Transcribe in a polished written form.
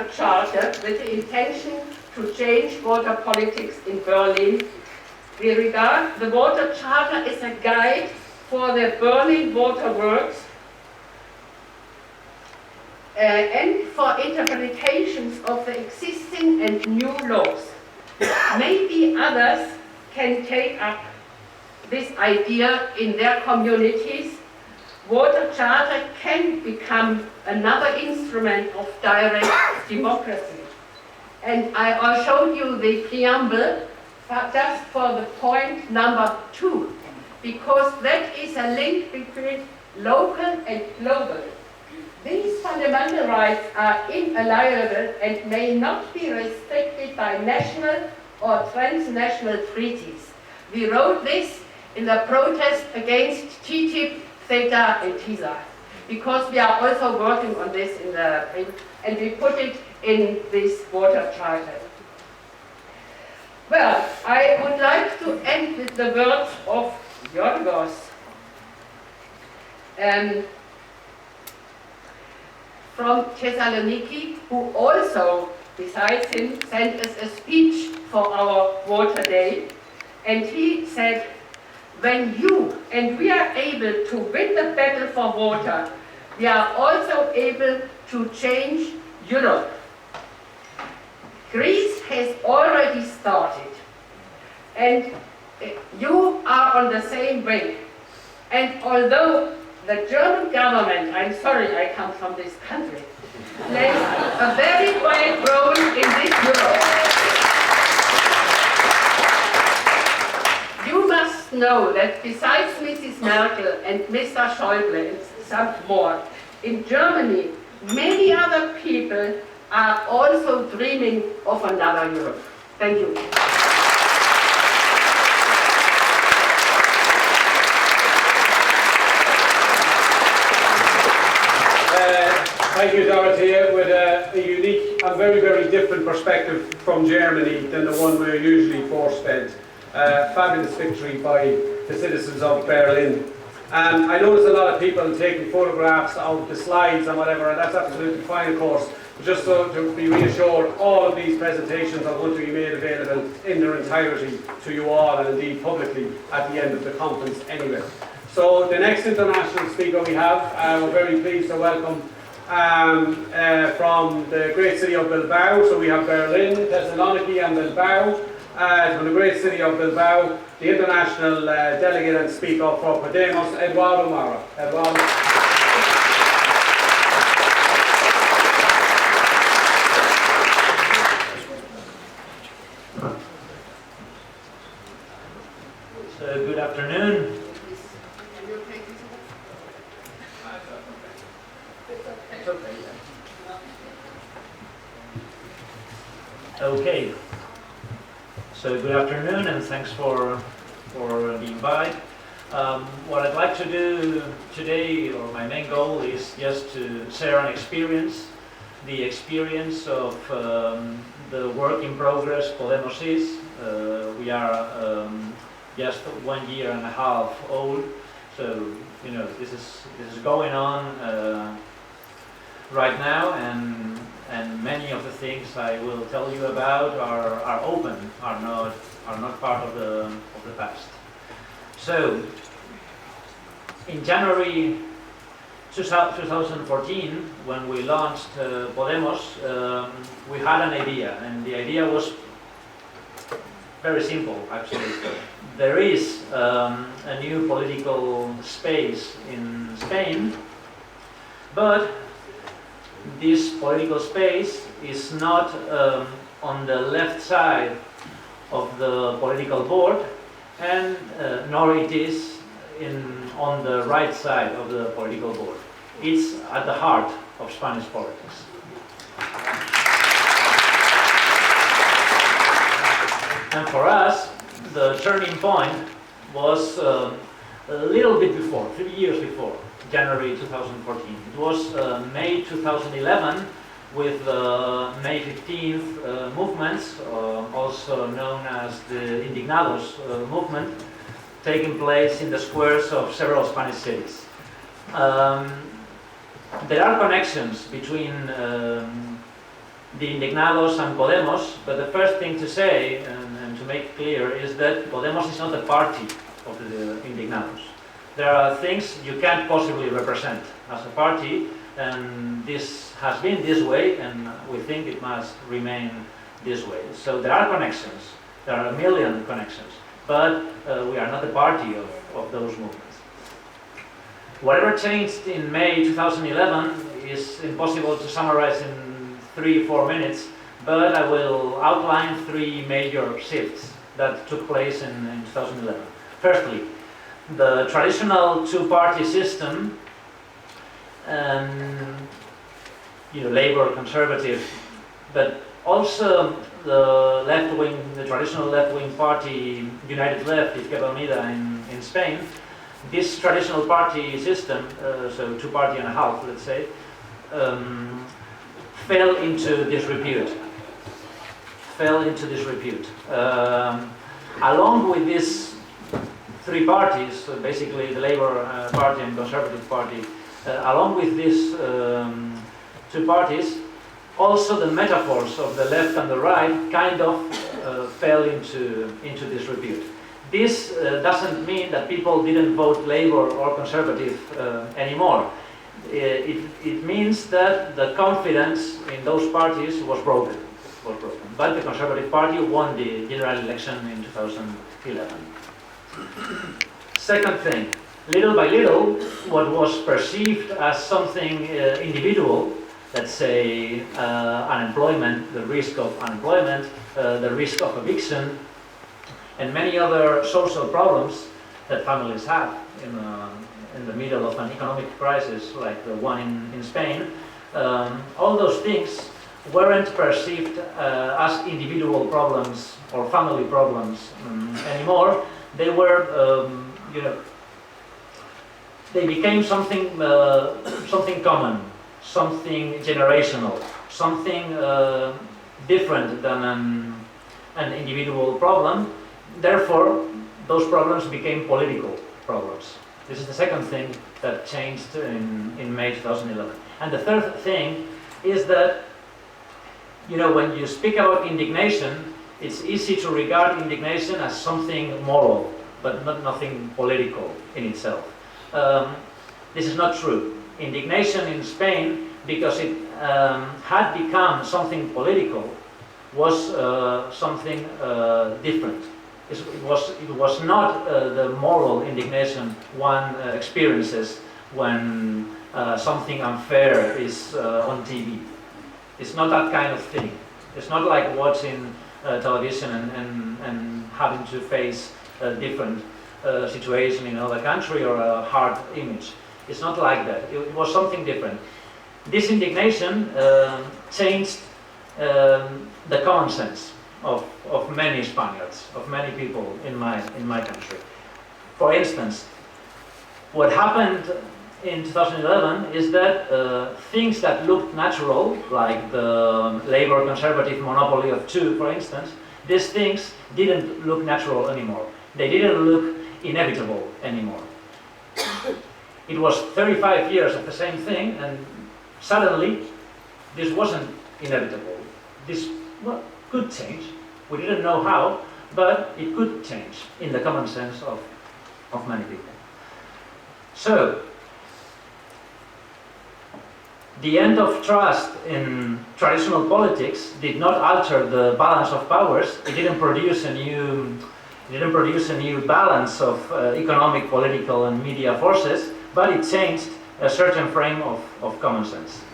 Water Charter with the intention to change water politics in Berlin. We regard the Water Charter as a guide for the Berlin water works and for interpretations of the existing and new laws. Maybe others can take up this idea in their communities. Water Charter can become another instrument of direct democracy. And I showed you the preamble just for the point number 2, because that is a link between local and global. These fundamental rights are inalienable and may not be restricted by national or transnational treaties. We wrote this in the protest against TTIP, CETA and TISA, because we are also working on this and we put it in this Water Charter. Well, I would like to end with the words of Yorgos from Thessaloniki, who also, besides him, sent us a speech for our Water Day. And he said, when you and we are able to win the battle for water, we are also able to change Europe. Greece has already started, and you are on the same way. And although the German government, I'm sorry I come from this country, plays a very wide role in this Europe, you must know that besides Mrs. Merkel and Mr. Schäuble and some more, in Germany, many other people are also dreaming of another Europe. Thank you. Thank you, Dorothea, with a unique and very, very different perspective from Germany than the one we're usually force-fed. Fabulous victory by the citizens of Berlin. I noticed a lot of people taking photographs of the slides and whatever, and that's absolutely fine, of course. But just so to be reassured, all of these presentations are going to be made available in their entirety to you all, and indeed publicly at the end of the conference anyway. So the next international speaker we have, we're very pleased to welcome from the great city of Bilbao. So we have Berlin, Thessaloniki and Bilbao. From the great city of Bilbao, the international delegate and speaker for Podemos, Eduardo Mara. Eduardo. So good afternoon. Okay. So good afternoon, and thanks for the invite. What I'd like to do today, or my main goal, is just to share an experience, the experience of the work in progress Podemos is. We are just 1.5 years old, so you know this is going on right now, and many of the things I will tell you about are open, are not part of the past. So in January 2014, when we launched Podemos, we had an idea, and the idea was very simple actually. There is a new political space in Spain, but this political space is not on the left side of the political board, and nor it is on the right side of the political board. It's at the heart of Spanish politics. And for us, the turning point was a little bit before, 3 years before, January 2014. It was May 2011 with the May 15th movements, also known as the Indignados movement, taking place in the squares of several Spanish cities. There are connections between the Indignados and Podemos, but the first thing to say and to make clear is that Podemos is not the party of the Indignados. There are things you can't possibly represent as a party, and this has been this way, and we think it must remain this way. So there are connections, there are a million connections, but we are not the party of those movements. Whatever changed in May 2011 is impossible to summarize in 3-4 minutes, but I will outline 3 major shifts that took place in 2011. Firstly, the traditional two-party system, Labour, Conservative, but also the left-wing, the traditional left-wing party, United Left, Izquierda Unida in Spain. This traditional party system, so two-party and a half, let's say, fell into disrepute. Along with these 3 parties, so basically the Labour Party and Conservative Party, along with these 2 parties, also the metaphors of the left and the right kind of fell into disrepute. This doesn't mean that people didn't vote Labour or Conservative anymore. It means that the confidence in those parties was broken. But the Conservative Party won the general election in 2011. Second thing, little by little, what was perceived as something individual, let's say unemployment, the risk of unemployment, the risk of eviction, and many other social problems that families have in the middle of an economic crisis like the one in Spain, all those things weren't perceived as individual problems or family problems anymore. They were, they became something common, something generational, something different than an individual problem. Therefore, those problems became political problems. This is the second thing that changed in May 2011. And the third thing is that, when you speak about indignation, it's easy to regard indignation as something moral, but nothing political in itself. This is not true. Indignation in Spain, because it had become something political, was something different. It was not the moral indignation one experiences when something unfair is on TV. It's not that kind of thing. It's not like watching television and having to face a different situation in another country or a hard image. It's not like that. It was something different. This indignation changed the common sense of many Spaniards, of many people in my country. For instance, what happened in 2011 is that things that looked natural, like the Labour Conservative monopoly of 2, for instance, these things didn't look natural anymore. They didn't look inevitable anymore. It was 35 years of the same thing, and suddenly this wasn't inevitable. This could change. We didn't know how, but it could change in the common sense of many people. So, the end of trust in traditional politics did not alter the balance of powers. It didn't produce a new balance of economic, political, and media forces, but it changed a certain frame of common sense.